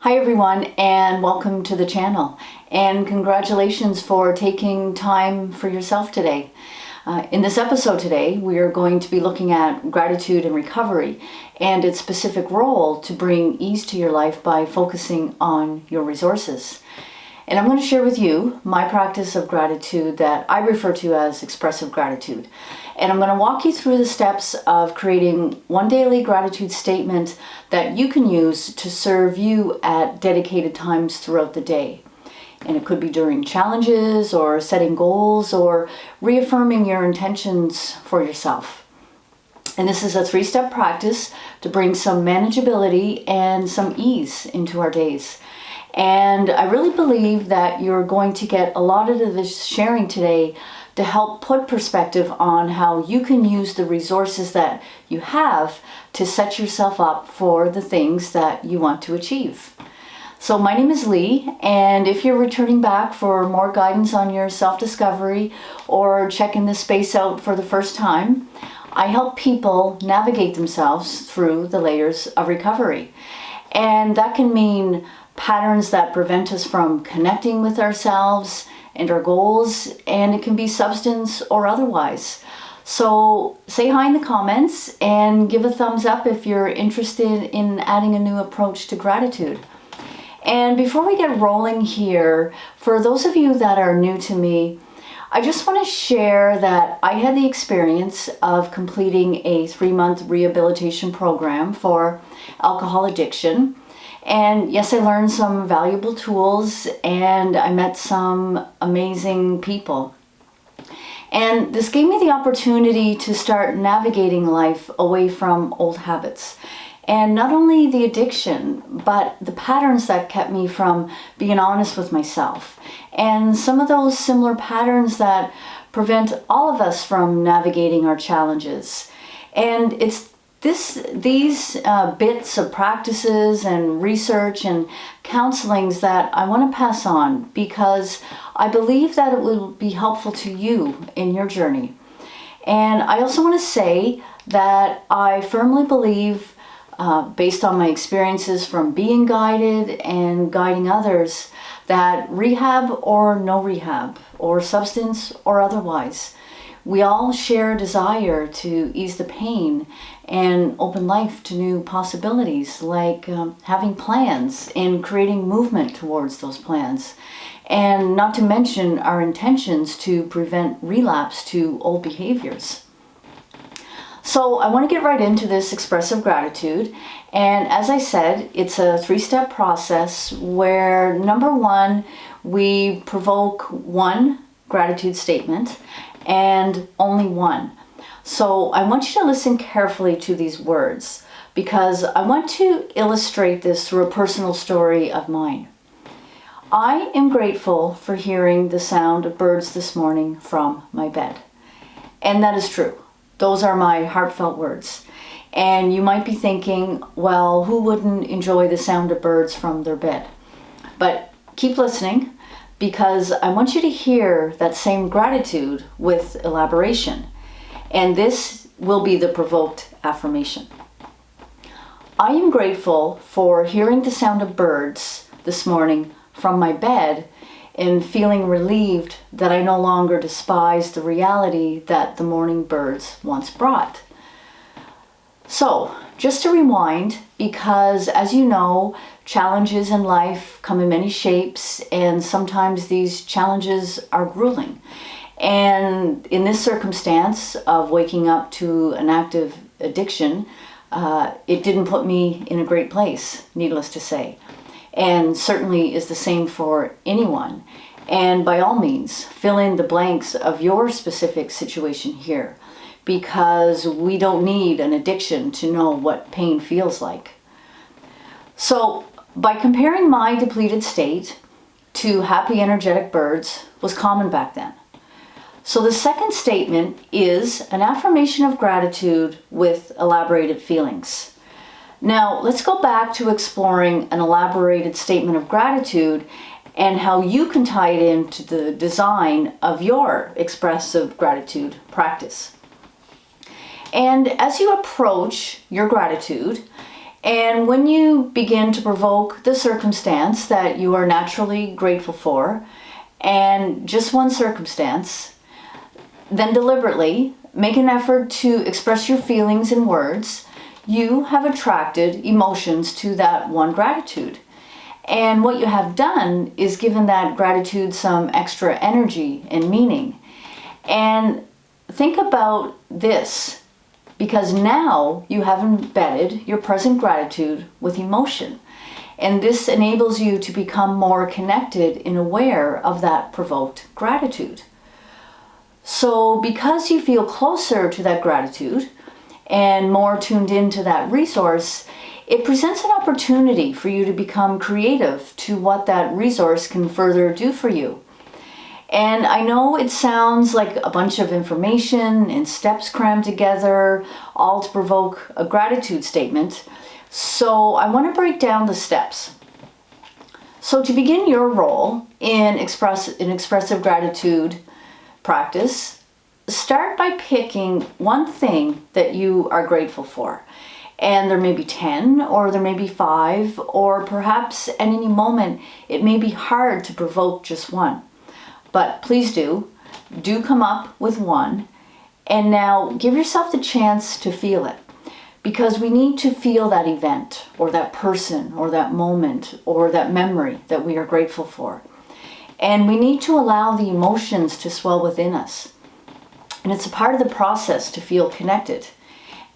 Hi everyone, and welcome to the channel, and congratulations for taking time for yourself today. In this episode today, we are going to be looking at gratitude and recovery and its specific role to bring ease to your life by focusing on your resources. And I'm going to share with you my practice of gratitude that I refer to as expressive gratitude. And I'm going to walk you through the steps of creating one daily gratitude statement that you can use to serve you at dedicated times throughout the day. And it could be during challenges or setting goals or reaffirming your intentions for yourself. And this is a 3-step practice to bring some manageability and some ease into our days. And I really believe that you're going to get a lot of this sharing today to help put perspective on how you can use the resources that you have to set yourself up for the things that you want to achieve. So my name is Lee, and if you're returning back for more guidance on your self-discovery or checking this space out for the first time, I help people navigate themselves through the layers of recovery. And that can mean patterns that prevent us from connecting with ourselves and our goals, and it can be substance or otherwise. So say hi in the comments and give a thumbs up if you're interested in adding a new approach to gratitude. And before we get rolling here, for those of you that are new to me, I just want to share that I had the experience of completing a 3-month rehabilitation program for alcohol addiction. And yes, I learned some valuable tools and I met some amazing people. And this gave me the opportunity to start navigating life away from old habits. And not only the addiction, but the patterns that kept me from being honest with myself. And some of those similar patterns that prevent all of us from navigating our challenges. And it's these bits of practices and research and counselings that I want to pass on because I believe that it will be helpful to you in your journey. And I also want to say that I firmly believe, based on my experiences from being guided and guiding others, that rehab or no rehab, or substance or otherwise, we all share a desire to ease the pain and open life to new possibilities, like having plans and creating movement towards those plans. And not to mention our intentions to prevent relapse to old behaviors. So I want to get right into this expressive gratitude. And as I said, it's a 3-step process where number 1, we provoke one gratitude statement and only one. So I want you to listen carefully to these words because I want to illustrate this through a personal story of mine. I am grateful for hearing the sound of birds this morning from my bed. And that is true. Those are my heartfelt words. And you might be thinking, well, who wouldn't enjoy the sound of birds from their bed? But keep listening because I want you to hear that same gratitude with elaboration. And this will be the provoked affirmation. I am grateful for hearing the sound of birds this morning from my bed and feeling relieved that I no longer despise the reality that the morning birds once brought. So, just to rewind, because as you know, challenges in life come in many shapes, and sometimes these challenges are grueling. And in this circumstance of waking up to an active addiction, it didn't put me in a great place, needless to say. And certainly is the same for anyone. And by all means, fill in the blanks of your specific situation here, because we don't need an addiction to know what pain feels like. So, by comparing my depleted state to happy, energetic birds was common back then. So the second statement is an affirmation of gratitude with elaborated feelings. Now, let's go back to exploring an elaborated statement of gratitude and how you can tie it into the design of your expressive gratitude practice. And as you approach your gratitude And when you begin to provoke the circumstance that you are naturally grateful for, and just one circumstance, then deliberately make an effort to express your feelings in words, you have attracted emotions to that one gratitude. And what you have done is given that gratitude some extra energy and meaning. And think about this, because now you have embedded your present gratitude with emotion. And this enables you to become more connected and aware of that provoked gratitude. So because you feel closer to that gratitude and more tuned into that resource, it presents an opportunity for you to become creative to what that resource can further do for you. And I know it sounds like a bunch of information and steps crammed together, all to provoke a gratitude statement. So I want to break down the steps. So to begin your role in expressive gratitude practice, start by picking one thing that you are grateful for. And there may be 10, or there may be 5, or perhaps at any moment it may be hard to provoke just one. But please do come up with one, and now give yourself the chance to feel it. Because we need to feel that event, or that person, or that moment, or that memory that we are grateful for. And we need to allow the emotions to swell within us. And it's a part of the process to feel connected.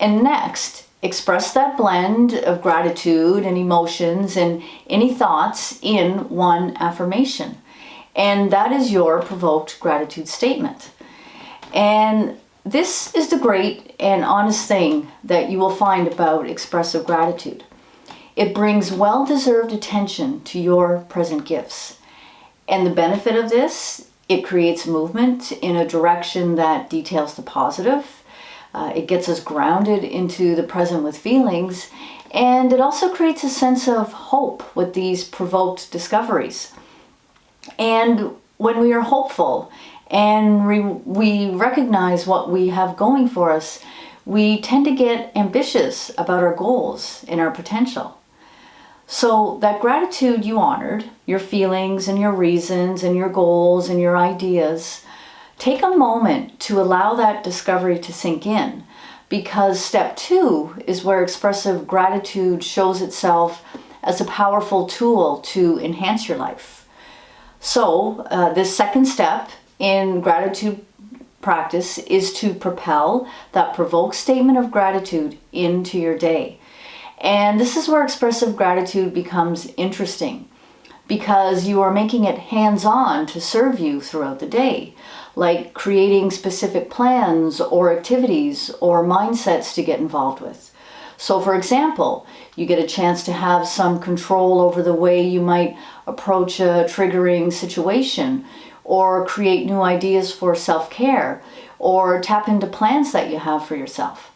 And next, express that blend of gratitude and emotions and any thoughts in one affirmation. And that is your provoked gratitude statement. And this is the great and honest thing that you will find about expressive gratitude. It brings well-deserved attention to your present gifts. And the benefit of this, it creates movement in a direction that details the positive. It gets us grounded into the present with feelings. And it also creates a sense of hope with these provoked discoveries. And when we are hopeful and we recognize what we have going for us, we tend to get ambitious about our goals and our potential. So that gratitude you honored, your feelings and your reasons and your goals and your ideas, take a moment to allow that discovery to sink in, because step 2 is where expressive gratitude shows itself as a powerful tool to enhance your life. So this second step in gratitude practice is to propel that provoked statement of gratitude into your day. And this is where expressive gratitude becomes interesting, because you are making it hands-on to serve you throughout the day, like creating specific plans or activities or mindsets to get involved with. So for example, you get a chance to have some control over the way you might approach a triggering situation, or create new ideas for self-care, or tap into plans that you have for yourself.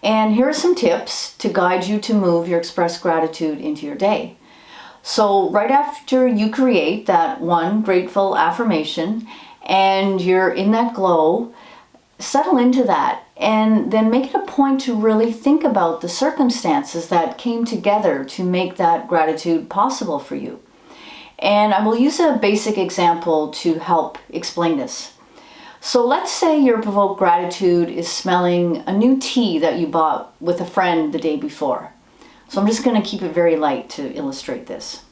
And here are some tips to guide you to move your express gratitude into your day. So right after you create that one grateful affirmation and you're in that glow, settle into that, and then make it a point to really think about the circumstances that came together to make that gratitude possible for you. And I will use a basic example to help explain this. So let's say your provoked gratitude is smelling a new tea that you bought with a friend the day before. So I'm just going to keep it very light to illustrate this.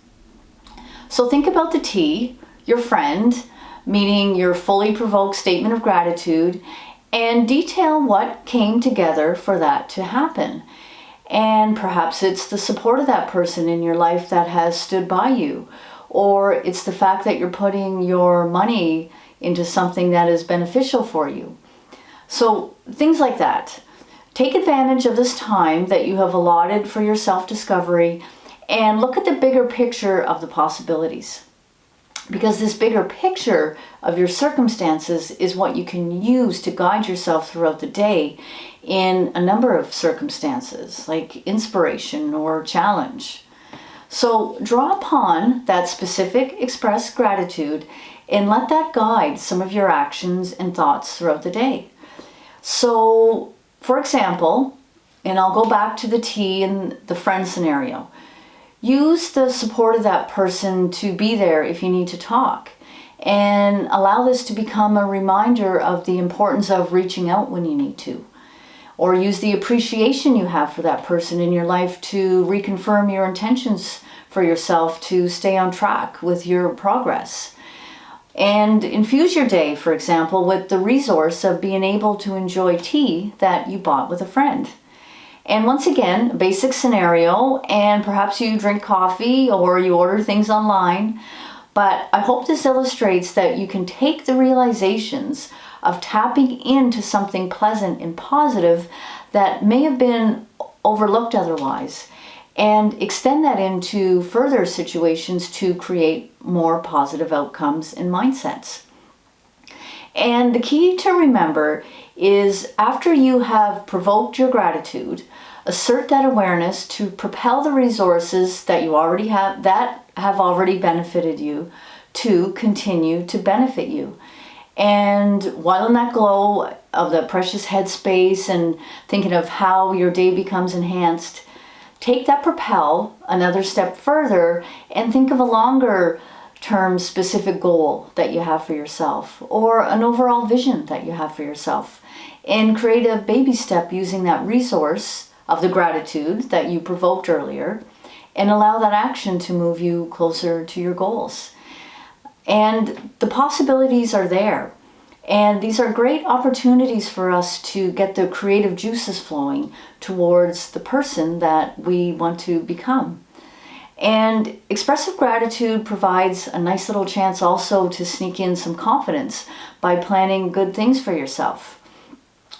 So think about the tea, your friend, meaning your fully provoked statement of gratitude, and detail what came together for that to happen. And perhaps it's the support of that person in your life that has stood by you, or it's the fact that you're putting your money into something that is beneficial for you. So things like that. Take advantage of this time that you have allotted for your self-discovery and look at the bigger picture of the possibilities. Because this bigger picture of your circumstances is what you can use to guide yourself throughout the day in a number of circumstances, like inspiration or challenge. So draw upon that specific expressed gratitude and let that guide some of your actions and thoughts throughout the day. So, for example, and I'll go back to the tea and the friend scenario. Use the support of that person to be there if you need to talk, and allow this to become a reminder of the importance of reaching out when you need to. Or use the appreciation you have for that person in your life to reconfirm your intentions for yourself to stay on track with your progress. And infuse your day, for example, with the resource of being able to enjoy tea that you bought with a friend. And once again, a basic scenario, and perhaps you drink coffee or you order things online, but I hope this illustrates that you can take the realizations of tapping into something pleasant and positive that may have been overlooked otherwise, and extend that into further situations to create more positive outcomes and mindsets. And the key to remember is, after you have provoked your gratitude, assert that awareness to propel the resources that you already have, that have already benefited you, to continue to benefit you. And while in that glow of the precious headspace and thinking of how your day becomes enhanced, take that propel another step further and think of a longer term specific goal that you have for yourself, or an overall vision that you have for yourself, and create a baby step using that resource of the gratitude that you provoked earlier, and allow that action to move you closer to your goals. And the possibilities are there. And these are great opportunities for us to get the creative juices flowing towards the person that we want to become. And expressive gratitude provides a nice little chance also to sneak in some confidence by planning good things for yourself.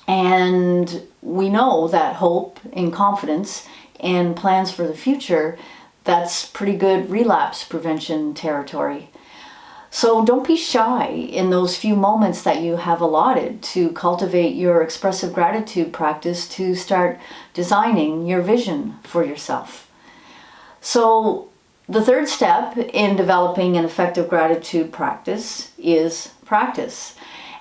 And we know that hope and confidence and plans for the future, that's pretty good relapse prevention territory. So don't be shy in those few moments that you have allotted to cultivate your expressive gratitude practice to start designing your vision for yourself. So the third step in developing an effective gratitude practice is practice.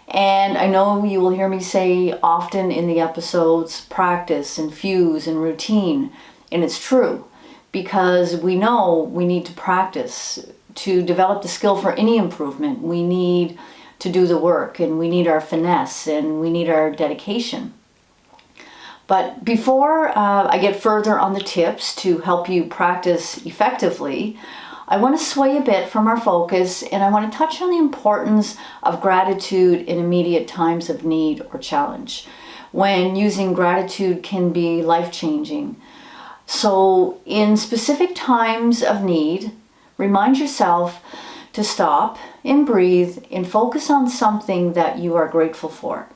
And I know you will hear me say often in the episodes, practice, infuse, and routine. And it's true, because we know we need to practice to develop the skill for any improvement. We need to do the work, and we need our finesse, and we need our dedication. But before I get further on the tips to help you practice effectively, I want to sway a bit from our focus, and I want to touch on the importance of gratitude in immediate times of need or challenge, when using gratitude can be life-changing. So in specific times of need, remind yourself to stop and breathe and focus on something that you are grateful for.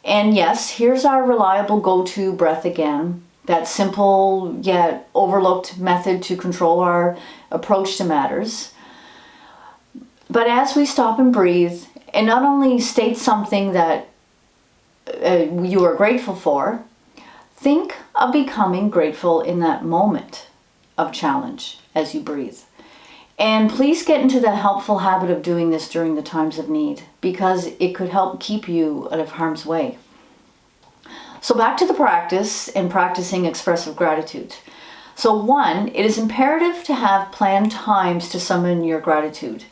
And yes, here's our reliable go-to breath again, that simple yet overlooked method to control our approach to matters. But as we stop and breathe, and not only state something that you are grateful for, think of becoming grateful in that moment of challenge as you breathe. And please get into the helpful habit of doing this during the times of need, because it could help keep you out of harm's way. So back to the practice and practicing expressive gratitude. So 1, it is imperative to have planned times to summon your gratitude.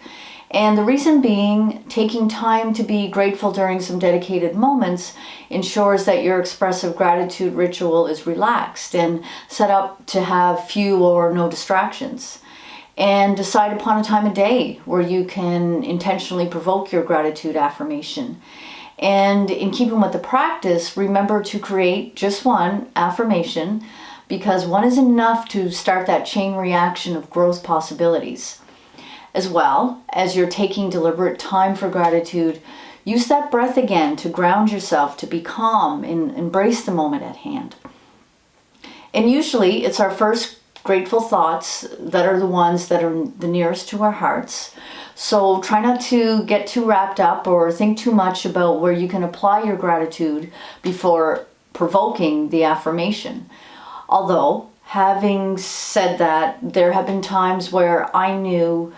And the reason being, taking time to be grateful during some dedicated moments ensures that your expressive gratitude ritual is relaxed and set up to have few or no distractions. And decide upon a time of day where you can intentionally provoke your gratitude affirmation. And in keeping with the practice, remember to create just one affirmation, because one is enough to start that chain reaction of growth possibilities. As well as you're taking deliberate time for gratitude, use that breath again to ground yourself, to be calm and embrace the moment at hand. And usually it's our first grateful thoughts that are the ones that are the nearest to our hearts. So try not to get too wrapped up or think too much about where you can apply your gratitude before provoking the affirmation. Although, having said that, there have been times where I knew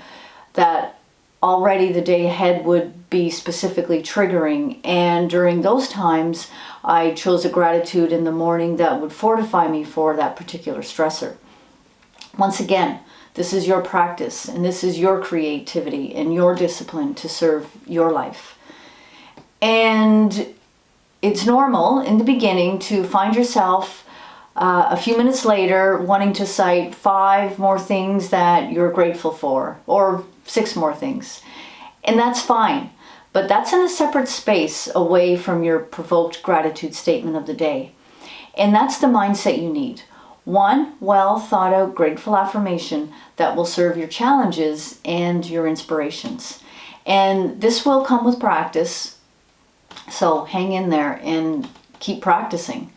that already the day ahead would be specifically triggering. And during those times, I chose a gratitude in the morning that would fortify me for that particular stressor. Once again, this is your practice, and this is your creativity and your discipline to serve your life. And it's normal in the beginning to find yourself a few minutes later wanting to cite 5 more things that you're grateful for, or 6 more things. And that's fine, but that's in a separate space away from your provoked gratitude statement of the day. And that's the mindset you need. One well thought out grateful affirmation that will serve your challenges and your inspirations. And this will come with practice, so hang in there and keep practicing.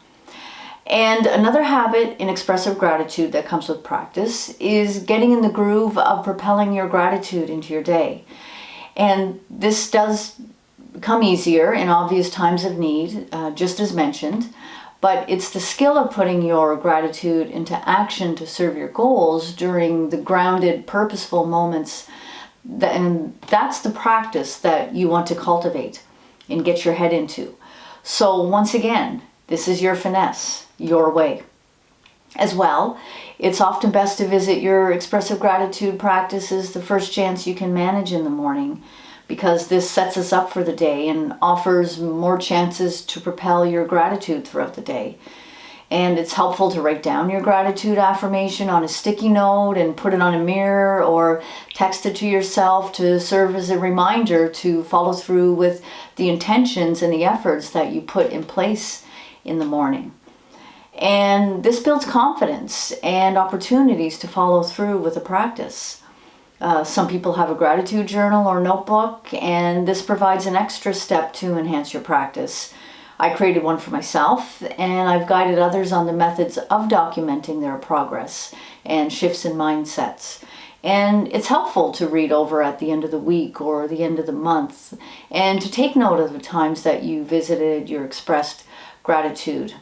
And another habit in expressive gratitude that comes with practice is getting in the groove of propelling your gratitude into your day. And this does become easier in obvious times of need, just as mentioned, but it's the skill of putting your gratitude into action to serve your goals during the grounded, purposeful moments. And that's the practice that you want to cultivate and get your head into. So once again, this is your finesse, your way. As well, it's often best to visit your expressive gratitude practices the first chance you can manage in the morning, because this sets us up for the day and offers more chances to propel your gratitude throughout the day. And it's helpful to write down your gratitude affirmation on a sticky note and put it on a mirror, or text it to yourself to serve as a reminder to follow through with the intentions and the efforts that you put in place in the morning. And this builds confidence and opportunities to follow through with the practice. Some people have a gratitude journal or notebook, and this provides an extra step to enhance your practice. I created one for myself, and I've guided others on the methods of documenting their progress and shifts in mindsets. And it's helpful to read over at the end of the week or the end of the month, and to take note of the times that you visited your expressed gratitude.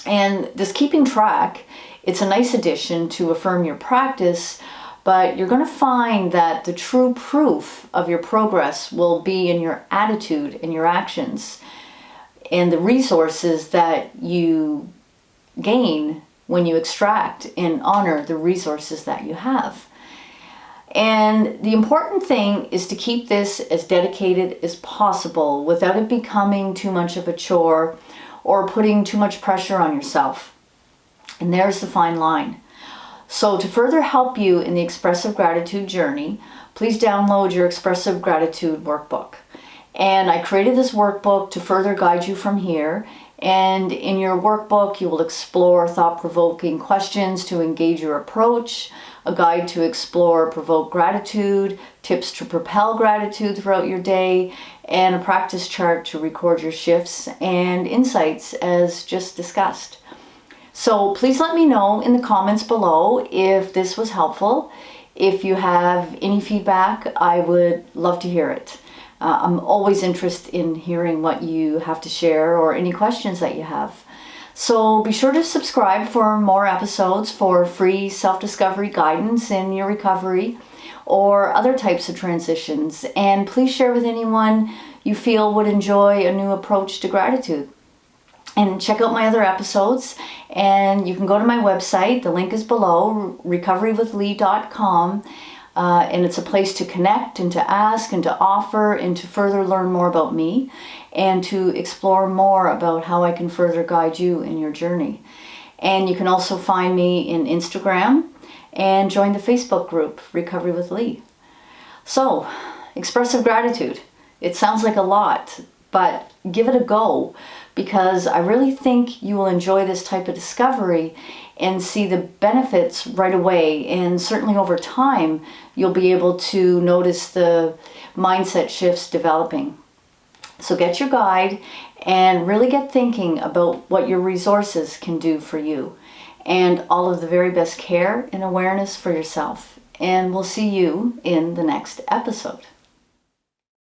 And this keeping track, it's a nice addition to affirm your practice, but you're going to find that the true proof of your progress will be in your attitude and your actions, and the resources that you gain when you extract and honor the resources that you have. And the important thing is to keep this as dedicated as possible without it becoming too much of a chore or putting too much pressure on yourself. And there's the fine line. So to further help you in the expressive gratitude journey, please download your expressive gratitude workbook. And I created this workbook to further guide you from here. And in your workbook, you will explore thought-provoking questions to engage your approach, a guide to explore provoke gratitude, tips to propel gratitude throughout your day, and a practice chart to record your shifts and insights as just discussed. So please let me know in the comments below if this was helpful. If you have any feedback, I would love to hear it. I'm always interested in hearing what you have to share or any questions that you have. So be sure to subscribe for more episodes for free self-discovery guidance in your recovery or other types of transitions. And please share with anyone you feel would enjoy a new approach to gratitude. And check out my other episodes, and you can go to my website. The link is below, recoverywithlee.com. And it's a place to connect and to ask and to offer and to further learn more about me and to explore more about how I can further guide you in your journey. And you can also find me in Instagram and join the Facebook group, Recovery with Lee. So, expressive gratitude. It sounds like a lot, but give it a go, because I really think you will enjoy this type of discovery and see the benefits right away. And certainly over time, you'll be able to notice the mindset shifts developing. So get your guide and really get thinking about what your resources can do for you. And all of the very best care and awareness for yourself. And we'll see you in the next episode.